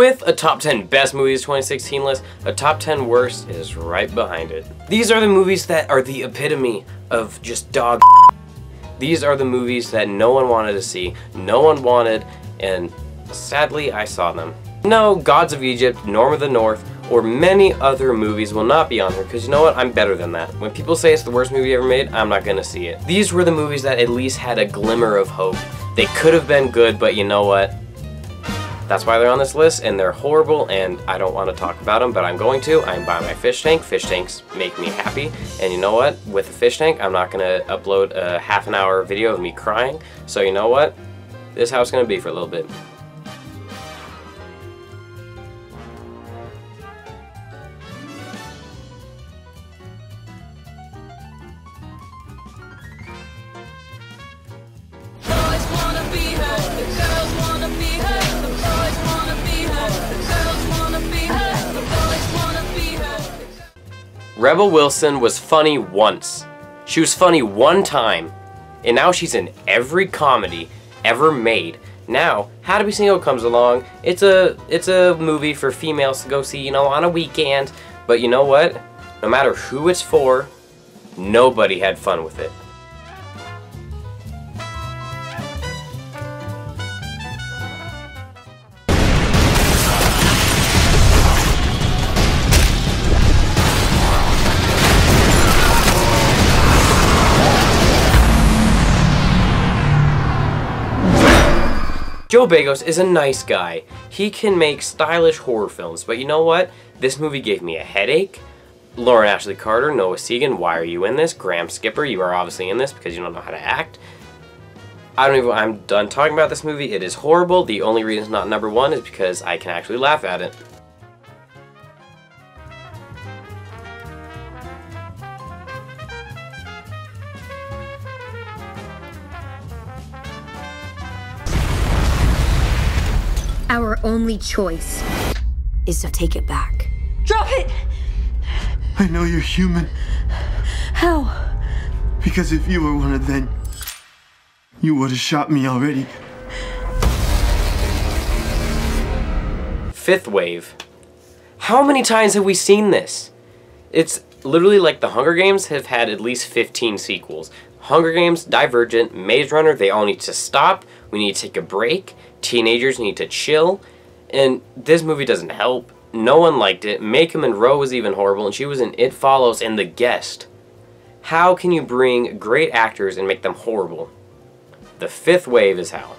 With a top 10 best movies 2016 list, a top 10 worst is right behind it. These are the movies that are the epitome of just dog. These are the movies that no one wanted to see, no one wanted, and sadly I saw them. No, Gods of Egypt, Norm of the North, or many other movies will not be on here, because you know what, I'm better than that. When people say it's the worst movie ever made, I'm not gonna see it. These were the movies that at least had a glimmer of hope. They could have been good, but you know what? That's why they're on this list, and they're horrible, and I don't want to talk about them, but I'm going to. I'm buying my fish tank. Fish tanks make me happy, and you know what? With a fish tank, I'm not going to upload a half-an-hour video of me crying, so you know what? This is how it's going to be for a little bit. Rebel Wilson was funny once. She was funny one time, and now she's in every comedy ever made. Now, How to Be Single comes along. It's a movie for females to go see, you know, on a weekend. But you know what? No matter who it's for, nobody had fun with it. Joe Begos is a nice guy. He can make stylish horror films, but you know what? This movie gave me a headache. Lauren Ashley Carter, Noah Segan, why are you in this? Graham Skipper, you are obviously in this because you don't know how to act. I'm done talking about this movie. It is horrible. The only reason it's not number one is because I can actually laugh at it. Our only choice is to take it back. Drop it! I know you're human. How? Because if you were one of them, you would have shot me already. Fifth Wave. How many times have we seen this? It's literally like the Hunger Games have had at least 15 sequels. Hunger Games, Divergent, Maze Runner, they all need to stop. We need to take a break. Teenagers need to chill. And this movie doesn't help. No one liked it. Maika Monroe was even horrible, and she was in It Follows and The Guest. How can you bring great actors and make them horrible? The Fifth Wave is how.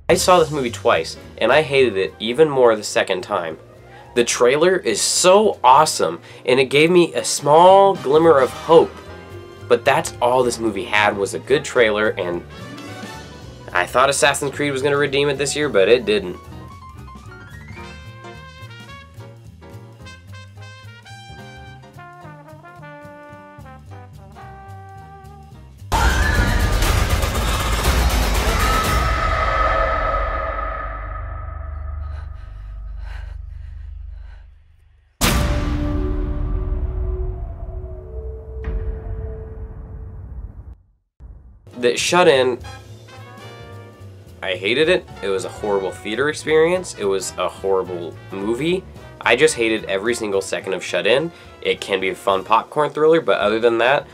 I saw this movie twice, and I hated it even more the second time. The trailer is so awesome, and it gave me a small glimmer of hope. But that's all this movie had, was a good trailer, and I thought Assassin's Creed was going to redeem it this year, but it didn't. The Shut In, I hated it. It was a horrible theater experience. It was a horrible movie. I just hated every single second of Shut In. It can be a fun popcorn thriller, but other than that,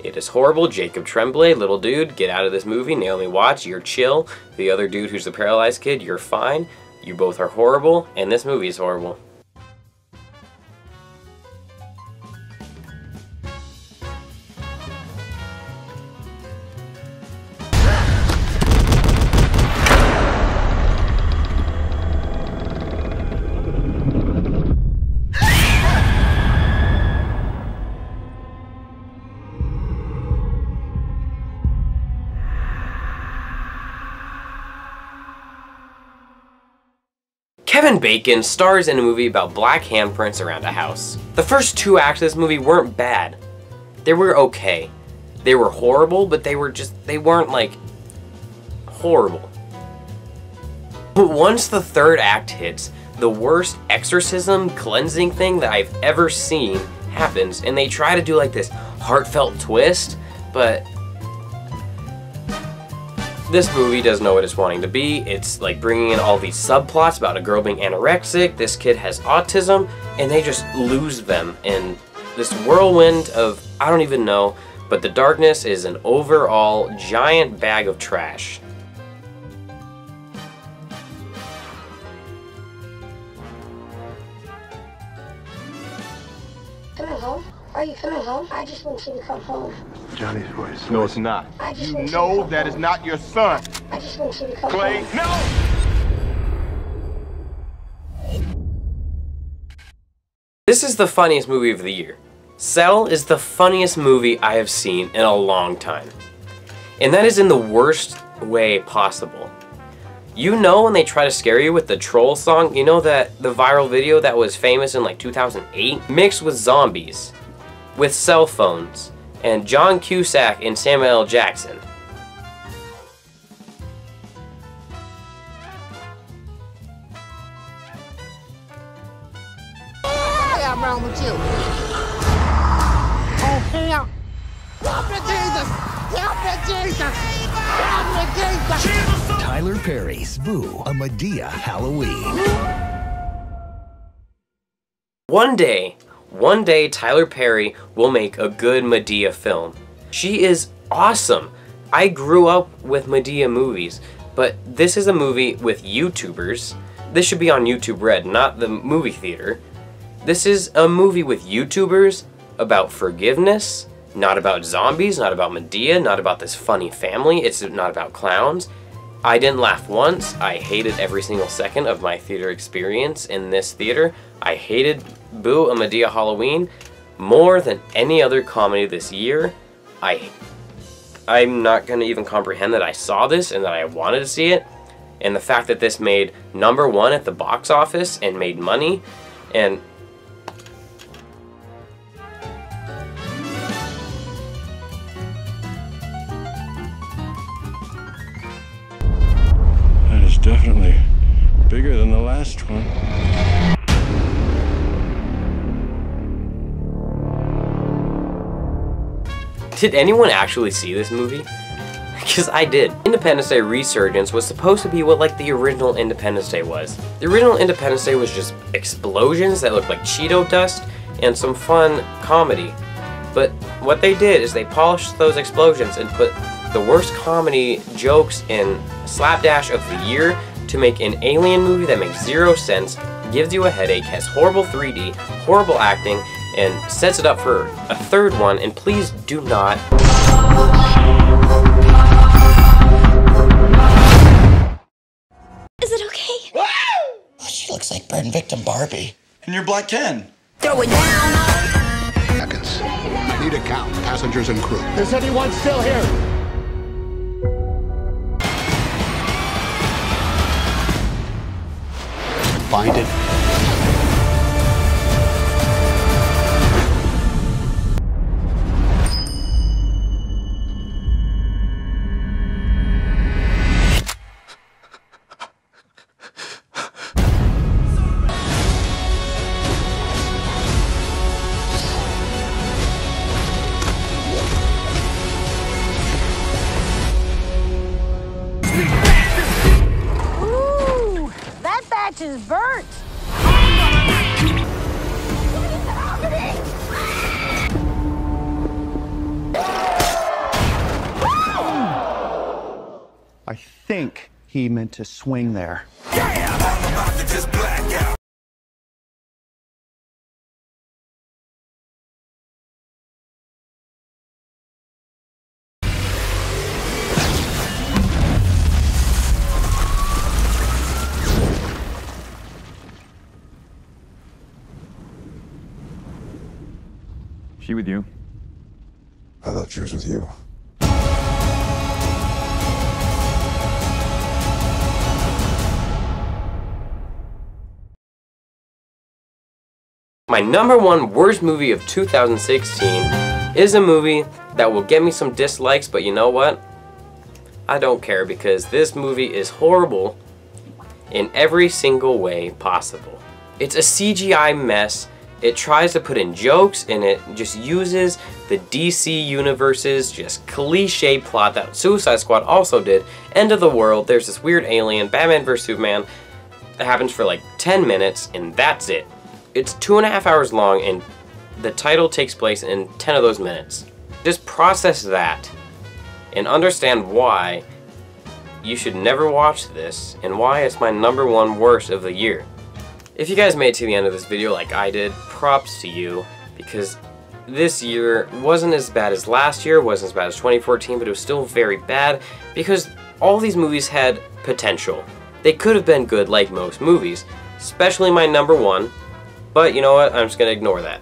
it is horrible. Jacob Tremblay, little dude, get out of this movie. Naomi Watts, you're chill. The other dude who's the paralyzed kid, you're fine. You both are horrible, and this movie is horrible. Kevin Bacon stars in a movie about black handprints around a house. The first two acts of this movie weren't bad. They were okay. They were horrible, but they weren't like horrible. But once the third act hits, the worst exorcism cleansing thing that I've ever seen happens, and they try to do like this heartfelt twist, but this movie doesn't know what it's wanting to be. It's like bringing in all these subplots about a girl being anorexic, this kid has autism, and they just lose them in this whirlwind of, I don't even know, but the darkness is an overall giant bag of trash. Coming home? Are you coming home? I just want you to come home. Johnny's voice. No, it's not. You know that is not your son. I just want you to come Clay, home. no! This is the funniest movie of the year. Cell is the funniest movie I have seen in a long time. And that is in the worst way possible. You know when they try to scare you with the troll song, you know that the viral video that was famous in like 2008? Mixed with zombies, with cell phones, and John Cusack and Samuel L. Jackson. I'm wrong with you. Oh, hell. Help me, Jesus! Help me, Jesus! Help me, Jesus! Tyler Perry's Boo, a Medea Halloween. One day Tyler Perry will make a good Medea film. She is awesome. I grew up with Medea movies, but this is a movie with YouTubers. This should be on YouTube Red, not the movie theater. This is a movie with YouTubers about forgiveness, not about zombies, not about Medea, not about this funny family. It's not about clowns. I didn't laugh once. I hated every single second of my theater experience in this theater. I hated Boo! A Medea Halloween more than any other comedy this year. I'm not going to even comprehend that I saw this and that I wanted to see it. And the fact that this made #1 at the box office and made money, and That is definitely bigger than the last one. did anyone actually see this movie? Because I did. Independence Day Resurgence was supposed to be what like the original Independence Day was. The original Independence Day was just explosions that looked like Cheeto dust and some fun comedy. But what they did is they polished those explosions and put the worst comedy jokes in slapdash of the year to make an alien movie that makes zero sense, gives you a headache, has horrible 3D, horrible acting, and sets it up for a third one. And please do not. Is it okay? Oh, she looks like burn victim Barbie. And you're Black Ken. Throw it down. Seconds. Need a count. Passengers and crew. Is anyone still here? Find it. Ooh, that batch is burnt. I think he meant to swing there. She with you? I thought she was with you. My #1 worst movie of 2016 is a movie that will get me some dislikes, but you know what? I don't care, because this movie is horrible in every single way possible. It's a CGI mess. It tries to put in jokes, and it just uses the DC universe's just cliche plot that Suicide Squad also did. End of the world, there's this weird alien, Batman vs Superman, that happens for like 10 minutes, and that's it. It's 2.5 hours long, and the title takes place in 10 of those minutes. Just process that, and understand why you should never watch this, and why it's my #1 worst of the year. If you guys made it to the end of this video like I did, props to you, because this year wasn't as bad as last year, wasn't as bad as 2014, but it was still very bad, because all these movies had potential. They could have been good like most movies, especially my #1, but you know what, I'm just gonna ignore that.